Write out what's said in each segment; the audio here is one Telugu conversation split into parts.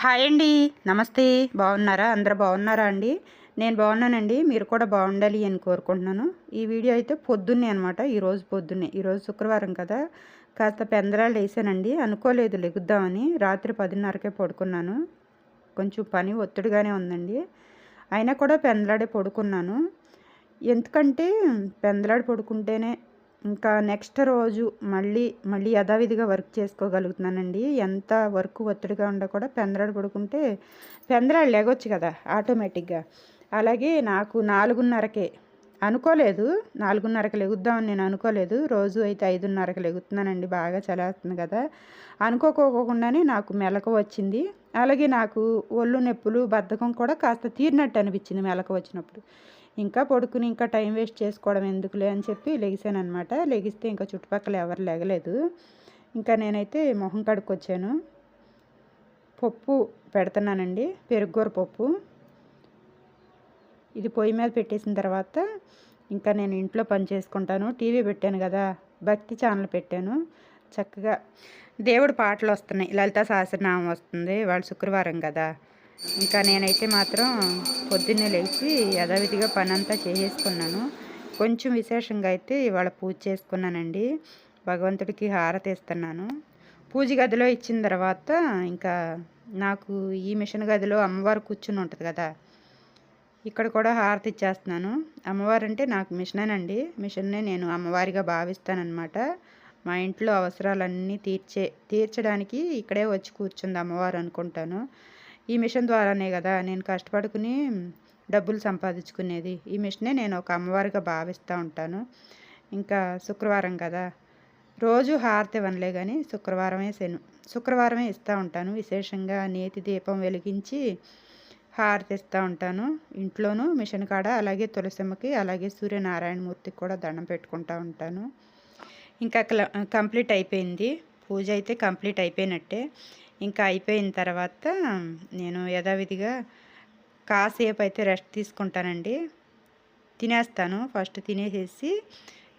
హాయ్ అండి. నమస్తే. బాగున్నారా? అందరూ బాగున్నారా అండి? నేను బాగున్నానండి. మీరు కూడా బాగుండాలి అని కోరుకుంటున్నాను. ఈ వీడియో అయితే పొద్దున్నే అనమాట. ఈరోజు పొద్దున్నే. ఈరోజు శుక్రవారం కదా! కాస్త పెందరాళ్ళు వేసానండి. అనుకోలేదు లెగుద్దామని. రాత్రి 10:30కే పడుకున్నాను. కొంచెం పని ఒత్తిడిగానే ఉందండి. అయినా కూడా పెందలాడే పడుకున్నాను. ఎందుకంటే పెందలాడి పడుకుంటేనే ఇంకా నెక్స్ట్ రోజు మళ్ళీ యథావిధిగా వర్క్ చేసుకోగలుగుతున్నానండి. ఎంత వర్క్ ఒత్తిడిగా ఉన్నా కూడా పెందలాడి పడుకుంటే పెందలాడి లెగొచ్చు కదా ఆటోమేటిక్‌గా. అలాగే నాకు 4:30కే అనుకోలేదు. 4:30కి లెగుద్దామని నేను అనుకోలేదు. రోజు అయితే 5:30కి లెగుతున్నానండి. బాగా చలేస్తుంది కదా! అనుకోకోకుండానే నాకు మెలకువ వచ్చింది. అలాగే నాకు ఒళ్ళు నొప్పులు, బద్ధకం కూడా కాస్త తీరినట్టు అనిపించింది మెలకువ వచ్చినప్పుడు. ఇంకా పడుకుని ఇంకా టైం వేస్ట్ చేసుకోవడం ఎందుకులే అని చెప్పి లెగిసాననమాట. లెగిస్తే ఇంకా చుట్టుపక్కల ఎవరు లెగలేదు. ఇంకా నేనైతే మొహం కడుక్కొచ్చాను. పప్పు పెడుతున్నానండి. పెరుగుకూర పప్పు. ఇది పొయ్యి మీద పెట్టేసిన తర్వాత ఇంకా నేను ఇంట్లో పని చేసుకుంటాను. టీవీ పెట్టాను కదా! భక్తి ఛానల్ పెట్టాను. చక్కగా దేవుడి పాటలు వస్తున్నాయి. లలితా సహస్రనామం వస్తుంది. ఇవాళ శుక్రవారం కదా! ఇంకా నేనైతే మాత్రం పొద్దున్నే లేచి యథావిధిగా పనంతా చేసేసుకున్నాను. కొంచెం విశేషంగా అయితే ఇవాళ పూజ చేసుకున్నానండి. భగవంతుడికి హారతి ఇస్తున్నాను. పూజ గదిలో ఇచ్చిన తర్వాత ఇంకా నాకు ఈ మిషన్ గదిలో అమ్మవారు కూర్చుని ఉంటుంది కదా! ఇక్కడ కూడా హారతి ఇచ్చేస్తున్నాను. అమ్మవారంటే నాకు మిషనేనండి. మిషన్నే నేను అమ్మవారిగా భావిస్తానన్నమాట. మా ఇంట్లో అవసరాలన్నీ తీర్చడానికి ఇక్కడే వచ్చి కూర్చుంది అమ్మవారు అనుకుంటాను. ఈ మిషన్ ద్వారానే కదా నేను కష్టపడుకుని డబ్బులు సంపాదించుకునేది. ఈ మిషనే నేను ఒక అమ్మవారిగా భావిస్తూ ఉంటాను. ఇంకా శుక్రవారం కదా! రోజు హారతి ఇవ్వనులే కానీ శుక్రవారమే ఇస్తూ ఉంటాను. విశేషంగా నేతి దీపం వెలిగించి హారతి ఇస్తూ ఉంటాను. ఇంట్లోనూ మిషన్ కాడ అలాగే తులసమ్మకి అలాగే సూర్యనారాయణమూర్తికి కూడా దండం పెట్టుకుంటూ ఉంటాను. ఇంకా కంప్లీట్ అయిపోయింది. పూజ అయితే కంప్లీట్ అయిపోయినట్టే. ఇంకా అయిపోయిన తర్వాత నేను యథావిధిగా కాసేపు అయితే రెస్ట్ తీసుకుంటానండి. తినేస్తాను. ఫస్ట్ తినేసేసి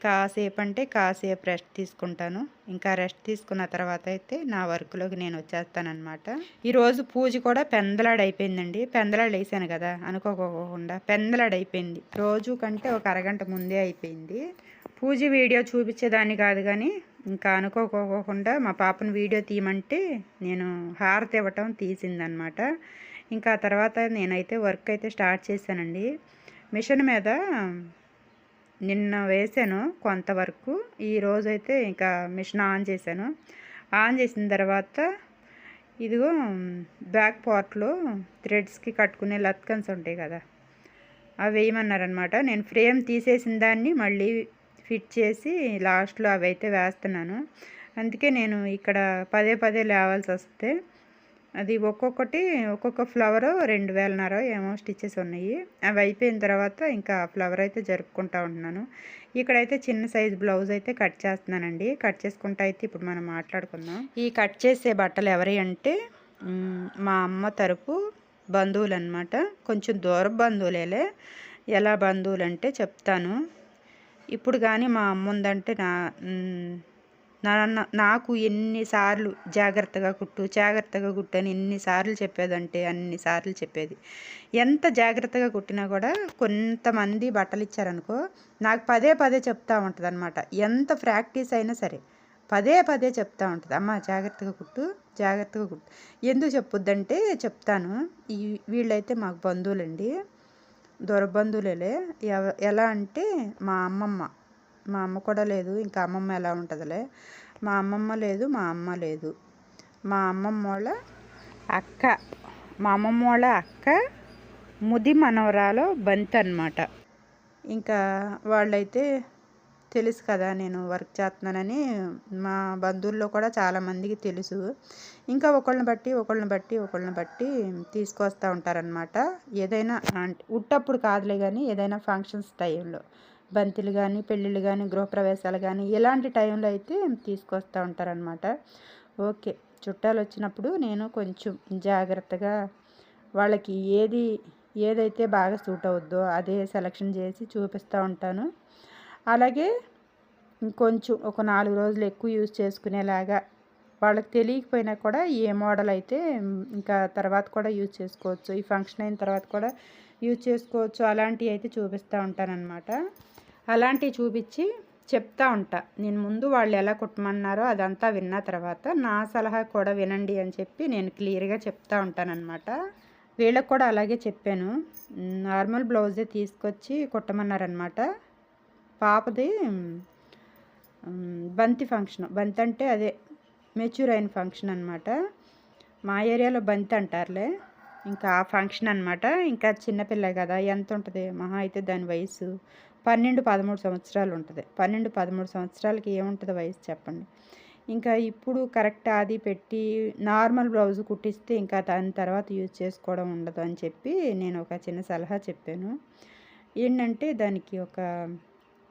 కాసేపు రెస్ట్ తీసుకుంటాను. ఇంకా రెస్ట్ తీసుకున్న తర్వాత అయితే నా వర్క్లోకి నేను వచ్చేస్తానమాట. ఈరోజు పూజ కూడా పెందలాడైపోయిందండి. పెందలాడు వేసాను కదా అనుకోకుండా పెందలాడైపోయింది. రోజు కంటే ఒక అరగంట ముందే అయిపోయింది. పూజ వీడియో చూపించేదాన్ని కాదు కానీ ఇంకా అనుకోకుండా మా పాపను వీడియో తీయమంటే నేను హారతి ఇవ్వటం తీసిందనమాట. ఇంకా తర్వాత నేనైతే వర్క్ అయితే స్టార్ట్ చేశానండి. మిషన్ మీద నిన్న వేసాను కొంతవరకు. ఈరోజైతే ఇంకా మిషన్ ఆన్ చేశాను. ఆన్ చేసిన తర్వాత ఇదిగో బ్యాక్ పార్ట్లో థ్రెడ్స్కి కట్టుకునే లత్కన్స్ ఉంటాయి కదా, అవి వేయమన్నారనమాట. నేను ఫ్రేమ్ తీసేసిన దాన్ని మళ్ళీ ఫిట్ చేసి లాస్ట్లో అవి అయితే వేస్తున్నాను. అందుకే నేను ఇక్కడ పదే లేవాల్సి వస్తే అది ఒక్కొక్క ఫ్లవరు 2,500 ఏమో స్టిచెస్ ఉన్నాయి. అవి అయిపోయిన తర్వాత ఇంకా ఫ్లవర్ అయితే జరుపుకుంటూ ఉంటున్నాను. ఇక్కడైతే చిన్న సైజు బ్లౌజ్ అయితే కట్ చేస్తున్నానండి. కట్ చేసుకుంటా అయితే ఇప్పుడు మనం మాట్లాడుకుందాం. ఈ కట్ చేసే బట్టలు ఎవరి అంటే మా అమ్మ తరపు బంధువులు అనమాట. కొంచెం దూర బంధువులేలే. ఎలా బంధువులు అంటే చెప్తాను. ఇప్పుడు కానీ మా అమ్మ ఉందంటే నాకు ఎన్నిసార్లు జాగ్రత్తగా కుట్టు అని ఎన్నిసార్లు చెప్పేదంటే అన్నిసార్లు చెప్పేది. ఎంత జాగ్రత్తగా కుట్టినా కూడా కొంతమంది బట్టలు ఇచ్చారనుకో నాకు పదే చెప్తూ ఉంటుంది అనమాట. ఎంత ప్రాక్టీస్ అయినా సరే పదే చెప్తూ ఉంటుంది. అమ్మ జాగ్రత్తగా కుట్టు. ఎందుకు చెప్పుద్దంటే చెప్తాను. వీళ్ళైతే మాకు బంధువులండి. దూర బంధువులేలే. ఎలా అంటే మా అమ్మ కూడా లేదు. ఇంకా అమ్మమ్మ ఎలా ఉంటుందిలే. మా అమ్మమ్మ లేదు, మా అమ్మ లేదు. మా అమ్మమ్మ వాళ్ళ అక్క ముది మనవరాలు బంతి అనమాట. ఇంకా వాళ్ళైతే తెలుసు కదా నేను వర్క్ చేస్తున్నానని. మా బంధువుల్లో కూడా చాలామందికి తెలుసు. ఇంకా ఒకళ్ళని బట్టి తీసుకొస్తూ ఉంటారనమాట. ఏదైనా అంటే ఉట్టప్పుడు కాదులే కానీ ఏదైనా ఫంక్షన్స్ టైంలో బంతులు కానీ పెళ్ళిళ్ళు కానీ గృహప్రవేశాలు కానీ ఇలాంటి టైంలో అయితే తీసుకొస్తూ ఉంటారనమాట. ఓకే, చుట్టాలు వచ్చినప్పుడు నేను కొంచెం జాగ్రత్తగా వాళ్ళకి ఏదైతే బాగా సూట్ అవుద్దో అదే సెలెక్షన్ చేసి చూపిస్తూ ఉంటాను. అలాగే ఇంకొంచెం ఒక 4 రోజులు ఎక్కువ యూజ్ చేసుకునేలాగా వాళ్ళకి తెలియకపోయినా కూడా ఏ మోడల్ అయితే ఇంకా తర్వాత కూడా యూజ్ చేసుకోవచ్చు, ఈ ఫంక్షన్ అయిన తర్వాత కూడా యూజ్ చేసుకోవచ్చు, అలాంటివి అయితే చూపిస్తూ ఉంటానన్నమాట. అలాంటివి చూపించి చెప్తా ఉంటా. నేను ముందు వాళ్ళు ఎలా కుట్టమన్నారో అదంతా విన్న తర్వాత నా సలహా కూడా వినండి అని చెప్పి నేను క్లియర్గా చెప్తా ఉంటానన్నమాట. వీళ్ళకి కూడా అలాగే చెప్పాను. నార్మల్ బ్లౌజే తీసుకొచ్చి కుట్టమన్నారనమాట. పాపది బంతి ఫంక్షన్, బంతి అంటే అదే మెచ్యూర్ అయిన ఫంక్షన్ అనమాట. మా ఏరియాలో బంతి అంటారులే. ఇంకా ఆ ఫంక్షన్ అనమాట. ఇంకా చిన్నపిల్ల కదా, ఎంత ఉంటుంది మహా అయితే దాని వయసు 12-13 సంవత్సరాలు ఉంటుంది. 12-13 సంవత్సరాలకి ఏముంటుంది వయసు చెప్పండి. ఇంకా ఇప్పుడు కరెక్ట్ అది పెట్టి నార్మల్ బ్లౌజ్ కుట్టిస్తే ఇంకా దాని తర్వాత యూజ్ చేసుకోవడం ఉండదు అని చెప్పి నేను ఒక చిన్న సలహా చెప్పాను. ఏంటంటే దానికి ఒక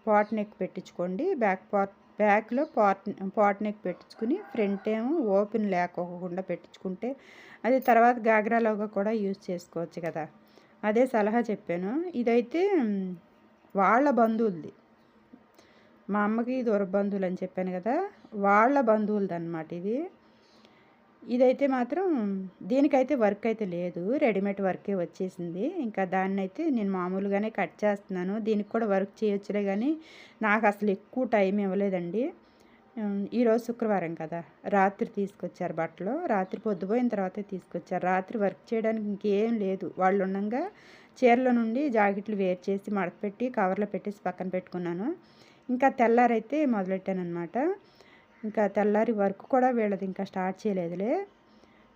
పాట్ నెక్ పెట్టించుకోండి, బ్యాక్లో పాట్ నెక్ పెట్టించుకుని ఫ్రంట్ ఏమో ఓపెన్ లేకోకుండా పెట్టించుకుంటే అది తర్వాత గాగ్రాలోగా కూడా యూజ్ చేసుకోవచ్చు కదా, అదే సలహా చెప్పాను. ఇదైతే వాళ్ళ బంధువులది, మా అమ్మకి దూర బంధువులు అని చెప్పాను కదా, వాళ్ళ బంధువులది అనమాట ఇది. ఇదైతే మాత్రం దీనికైతే వర్క్ అయితే లేదు, రెడీమేడ్ వర్కే వచ్చేసింది. ఇంకా దాన్ని అయితే నేను మామూలుగానే కట్ చేస్తున్నాను. దీనికి కూడా వర్క్ చేయొచ్చులే కానీ నాకు అసలు ఎక్కువ టైం ఇవ్వలేదండి. ఈరోజు శుక్రవారం కదా, రాత్రి తీసుకొచ్చారు బట్టలు, రాత్రి పొద్దుపోయిన తర్వాతే తీసుకొచ్చారు. రాత్రి వర్క్ చేయడానికి ఇంకేం లేదు, వాళ్ళు ఉండగా చీరల నుండి జాకెట్లు వేరు చేసి మడతపెట్టి కవర్లో పెట్టేసి పక్కన పెట్టుకున్నాను. ఇంకా తెల్లారైతే మొదలెట్టాను అనమాట. ఇంకా తెల్లారి వర్క్ కూడా వీళ్ళది ఇంకా స్టార్ట్ చేయలేదులే.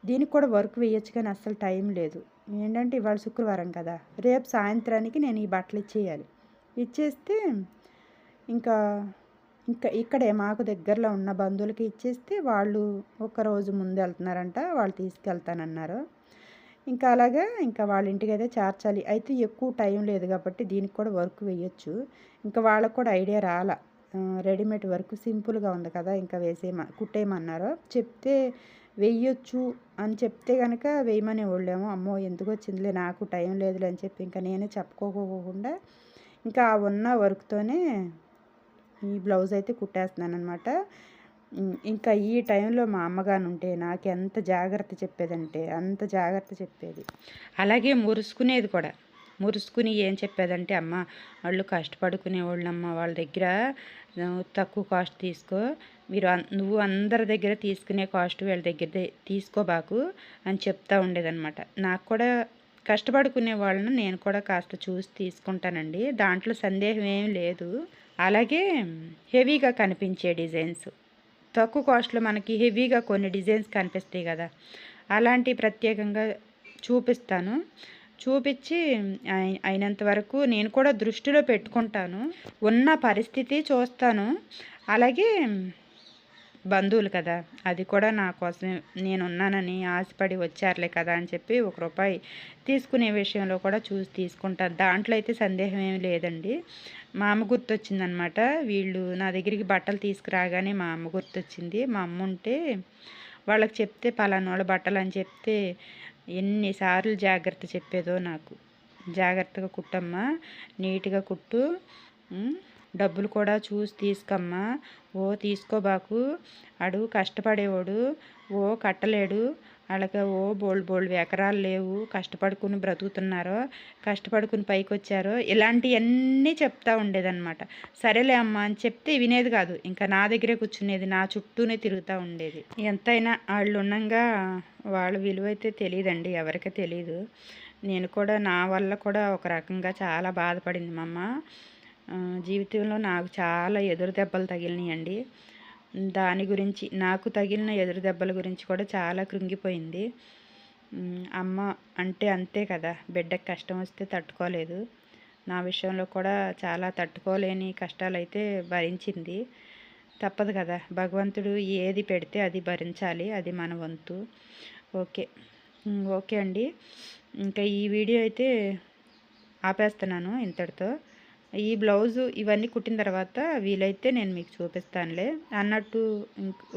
దీనికి కూడా వర్క్ వేయచ్చు కానీ అస్సలు టైం లేదు. ఏంటంటే ఇవాళ శుక్రవారం కదా, రేపు సాయంత్రానికి నేను ఈ బట్టలు ఇచ్చేయాలి. ఇచ్చేస్తే ఇంకా ఇంకా ఇక్కడే మాకు దగ్గరలో ఉన్న బంధువులకి ఇచ్చేస్తే వాళ్ళు ఒకరోజు ముందు వెళ్తున్నారంట, వాళ్ళు తీసుకెళ్తానన్నారు. ఇంకా అలాగా ఇంకా వాళ్ళ ఇంటికి అయితే చేర్చాలి. అయితే ఎక్కువ టైం లేదు కాబట్టి దీనికి కూడా వర్క్ వేయచ్చు. ఇంకా వాళ్ళకు కూడా ఐడియా రాలా, రెడీమేడ్ వర్క్ సింపుల్గా ఉంది కదా, ఇంకా కుట్టేయమన్నారు. చెప్తే వేయొచ్చు అని చెప్తే కనుక వేయమనే వాళ్ళేమో, అమ్మో ఎందుకు వచ్చిందిలే నాకు టైం లేదులే అని చెప్పి ఇంకా నేనే చెప్పుకోకుండా ఇంకా ఉన్న వర్క్తోనే ఈ బ్లౌజ్ అయితే కుట్టేస్తున్నాను అనమాట. ఇంకా ఈ టైంలో మా అమ్మగారు ఉంటే నాకు ఎంత జాగ్రత్త చెప్పేదంటే అంత జాగ్రత్త చెప్పేది. అలాగే మురుసుకునేది కూడా, మురుసుకుని ఏం చెప్పేదంటే, అమ్మ వాళ్ళు కష్టపడుకునే వాళ్ళమ్మ, వాళ్ళ దగ్గర తక్కువ కాస్ట్ తీసుకో, నువ్వు అందరి దగ్గర తీసుకునే కాస్ట్ వీళ్ళ దగ్గర తీసుకోబాకు అని చెప్తా ఉండేదన్నమాట. నాకు కూడా కష్టపడుకునే వాళ్ళను నేను కూడా కాస్త చూసి తీసుకుంటానండి, దాంట్లో సందేహం ఏం లేదు. అలాగే హెవీగా కనిపించే డిజైన్స్, తక్కువ కాస్ట్లో మనకి హెవీగా కొన్ని డిజైన్స్ కనిపిస్తాయి కదా, అలాంటి ప్రత్యేకంగా చూపిస్తాను. చూపించి అయినంత వరకు నేను కూడా దృష్టిలో పెట్టుకుంటాను, ఉన్న పరిస్థితి చూస్తాను. అలాగే బంధువులు కదా, అది కూడా నా కోసం నేనున్నానని ఆశపడి వచ్చారులే కదా అని చెప్పి ₹1 తీసుకునే విషయంలో కూడా చూసి తీసుకుంటాను, దాంట్లో అయితే సందేహం ఏమి లేదండి. మా అమ్మ గుర్తొచ్చిందనమాట. వీళ్ళు నా దగ్గరికి బట్టలు తీసుకురాగానే మా అమ్మ గుర్తొచ్చింది. మా అమ్మ ఉంటే వాళ్ళకి చెప్తే పలానా వాళ్ళ బట్టలు అని చెప్తే ఎన్నిసార్లు జాగ్రత్త చెప్పేదో నాకు, జాగ్రత్తగా కుట్టమ్మా, నీట్గా కుట్టు, డబ్బులు కూడా చూసి తీసుకోమ్మా, ఓ తీసుకోబాకు, అడు కష్టపడేవాడు, ఓ కట్టలేడు, అలాగే ఓ బోల్డ్ ఎకరాలు లేవు, కష్టపడుకుని బ్రతుకుతున్నారో, కష్టపడుకుని పైకి వచ్చారో, ఇలాంటివన్నీ చెప్తా ఉండేదన్నమాట. సరేలే అమ్మ అని చెప్తే వినేది కాదు, ఇంకా నా దగ్గరే కూర్చునేది, నా చుట్టూనే తిరుగుతూ ఉండేది. ఎంతైనా వాళ్ళు ఉండగా వాళ్ళ విలువ అయితే తెలియదండి, ఎవరికీ తెలియదు. నేను కూడా నా వల్ల కూడా ఒక రకంగా చాలా బాధపడింది మా అమ్మ. జీవితంలో నాకు చాలా ఎదురు దెబ్బలు తగిలినాయండి. దాని గురించి, నాకు తగిలిన ఎదురు దెబ్బల గురించి కూడా చాలా కృంగిపోయింది. అమ్మ అంటే అంతే కదా, బిడ్డకి కష్టం వస్తే తట్టుకోలేదు. నా విషయంలో కూడా చాలా తట్టుకోలేని కష్టాలు అయితే భరించింది. తప్పదు కదా, భగవంతుడు ఏది పెడితే అది భరించాలి, అది మన వంతు. ఓకే అండి, ఇంకా ఈ వీడియో అయితే ఆపేస్తున్నాను ఇంతటితో. ఈ బ్లౌజు ఇవన్నీ కుట్టిన తర్వాత వీలైతే నేను మీకు చూపిస్తానులే అన్నట్టు.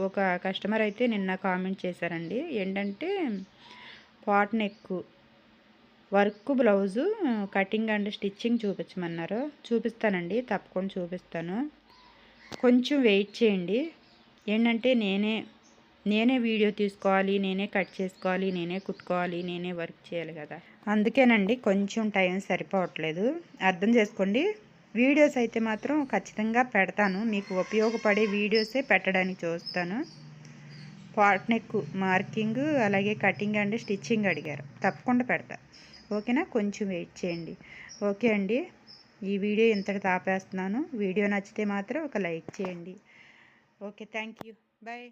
ఒక కస్టమర్ అయితే నిన్న కామెంట్ చేశారండి, ఏంటంటే pot neck work blouse cutting and stitching చూపించమన్నారు. చూపిస్తానండి, తప్పకుండా చూపిస్తాను. కొంచెం వెయిట్ చేయండి. ఏంటంటే నేనే వీడియో తీసుకోవాలి, నేనే కట్ చేసుకోవాలి, నేనే కుట్టుకోవాలి, నేనే వర్క్ చేయాలి కదా. అందుకేనండి కొంచెం టైం సరిపోవట్లేదు, అర్థం చేసుకోండి. వీడియోస్ అయితే మాత్రం ఖచ్చితంగా పెడతాను, మీకు ఉపయోగపడే వీడియోసే పెట్టడానికి చూస్తాను. పాట్ నెక్ మార్కింగ్ అలాగే కటింగ్ అండ్ స్టిచ్చింగ్ అడిగారు, తప్పకుండా పెడతా. ఓకేనా, కొంచెం వెయిట్ చేయండి. ఓకే అండి, ఈ వీడియో ఇంతటితో ఆపేస్తున్నాను. వీడియో నచ్చితే మాత్రం ఒక లైక్ చేయండి. Okay, thank you, bye.